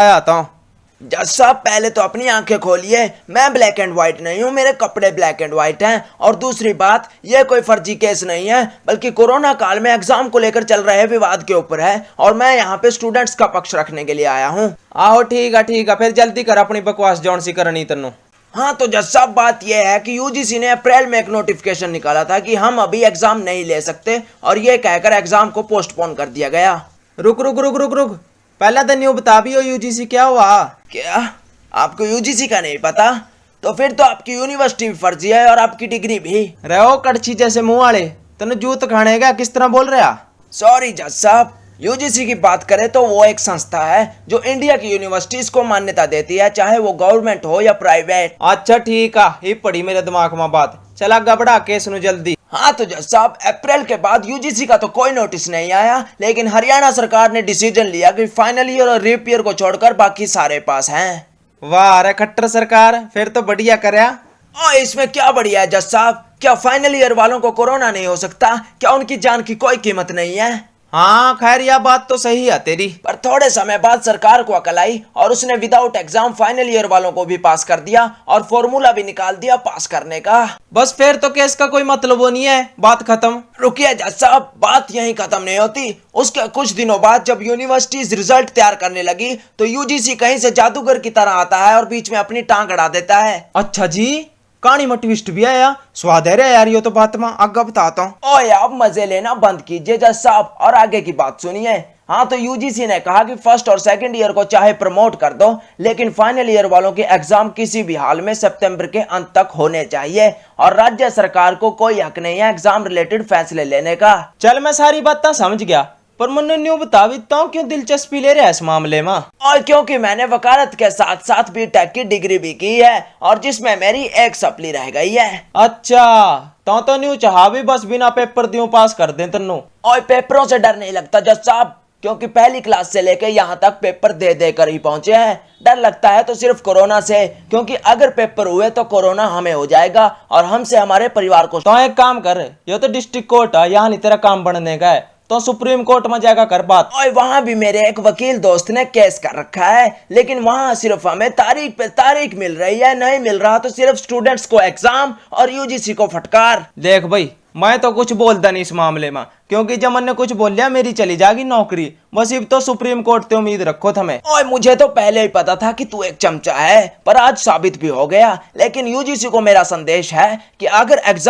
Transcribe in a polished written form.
आता हूँ। जज साहब पहले तो अपनी आंखें खोलिए, मैं ब्लैक एंड व्हाइट नहीं हूँ, मेरे कपड़े ब्लैक एंड व्हाइट हैं। और दूसरी बात, ये कोई फर्जी केस नहीं है, बल्कि कोरोना काल में एग्जाम को लेकर चल रहे विवाद के ऊपर है और मैं यहाँ पे स्टूडेंट्स का पक्ष रखने के लिए आया हूँ। आहो ठीक है, फिर जल्दी कर अपनी बकवास जौन सी करनी तन्नू। हाँ तो जज साहब बात यह है कि यूजीसी ने अप्रैल में एक नोटिफिकेशन निकाला था कि हम अभी एग्जाम नहीं ले सकते और ये कहकर एग्जाम को पोस्टपोन कर दिया गया। रुक रुक रुक रुक रुक, पहला दिन यूं बता भी हो यूजीसी क्या हुआ। क्या आपको यूजीसी का नहीं पता? तो फिर तो आपकी यूनिवर्सिटी भी फर्जी है और आपकी डिग्री भी। रहो कड़छी जैसे मुंह वाले, तेन जूत खाने का किस तरह बोल रहा। सॉरी जज साहब, यूजीसी की बात करें तो वो एक संस्था है जो इंडिया की यूनिवर्सिटीज को मान्यता देती है, चाहे वो गवर्नमेंट हो या प्राइवेट। अच्छा ठीक है, ये पड़ी मेरे दिमाग में बात। चला गबड़ा के सुनो जल्दी। हाँ तो जज साहब अप्रैल के बाद यूजीसी का तो कोई नोटिस नहीं आया, लेकिन हरियाणा सरकार ने डिसीजन लिया कि फाइनल ईयर और रीप ईयर को छोड़कर बाकी सारे पास हैं। वाह अरे खट्टर सरकार, फिर तो बढ़िया करया। और इसमें क्या बढ़िया है जज साहब? क्या फाइनल ईयर वालों को कोरोना नहीं हो सकता? क्या उनकी जान की कोई कीमत नहीं है? हाँ खैर यह बात तो सही है तेरी, पर थोड़े समय बाद सरकार को अकल आई और उसने विदाउट एग्जाम फाइनल ईयर वालों को भी पास कर दिया और फॉर्मूला भी निकाल दिया पास करने का। बस फिर तो केस का कोई मतलब वो नहीं है, बात खत्म। रुकिए जज साहब, बात यहीं खत्म नहीं होती। उसके कुछ दिनों बाद जब यूनिवर्सिटीज रिजल्ट तैयार करने लगी तो यूजीसी कहीं से जादूगर की तरह आता है और बीच में अपनी टांग अड़ा देता है। अच्छा जी, कहानी में ट्विस्ट भी आया, स्वाद है रे यार ये तो बात में आगे बताता हूँ। ओए आप मजे लेना बंद कीजिए जज साहब और आगे की बात सुनिए। हाँ तो यूजीसी ने कहा कि फर्स्ट और सेकंड ईयर को चाहे प्रमोट कर दो, लेकिन फाइनल ईयर वालों के एग्जाम किसी भी हाल में सितंबर के अंत तक होने चाहिए और राज्य सरकार को कोई हक नहीं है एग्जाम रिलेटेड फैसले लेने का। चल मैं सारी बातें समझ गया, पर मैंने न्यू बता भी तो क्यों दिलचस्पी ले रहा है इस मामले में। और क्योंकि मैंने वकालत के साथ साथ बीटेक की डिग्री भी की है और जिसमें मेरी एक सप्ली रह गई है। अच्छा तो न्यू चाह भी बस बिना पेपर दियो पास कर दे तन्नू। और पेपरों से डर नहीं लगता जज साहब, क्योंकि पहली क्लास से लेकर यहाँ तक पेपर दे दे कर ही पहुंचे हैं। डर लगता है तो सिर्फ कोरोना से, क्योंकि अगर पेपर हुए तो कोरोना हमें हो जाएगा और हमसे हमारे परिवार को। तो एक काम कर, ये तो डिस्ट्रिक्ट कोर्ट है, यहाँ नहीं तेरा काम बनने का है, तो सुप्रीम कोर्ट में जाएगा कर बात। और वहाँ भी मेरे एक वकील दोस्त ने केस कर रखा है, लेकिन वहाँ सिर्फ हमें तारीख पे तारीख मिल रही है, नहीं मिल रहा तो सिर्फ स्टूडेंट्स को एग्जाम और यूजीसी को फटकार। देख भाई मैं तो कुछ बोलता नहीं इस मामले में, क्योंकि जब मैंने कुछ बोल लिया मेरी चली जाएगी नौकरी। बस अब तो सुप्रीम कोर्ट से उम्मीद रखो तुम्हें। और मुझे तो पहले ही पता था कि तू एक चमचा है, पर आज साबित भी हो गया। लेकिन यूजीसी को मेरा संदेश है कि अगर एग्जाम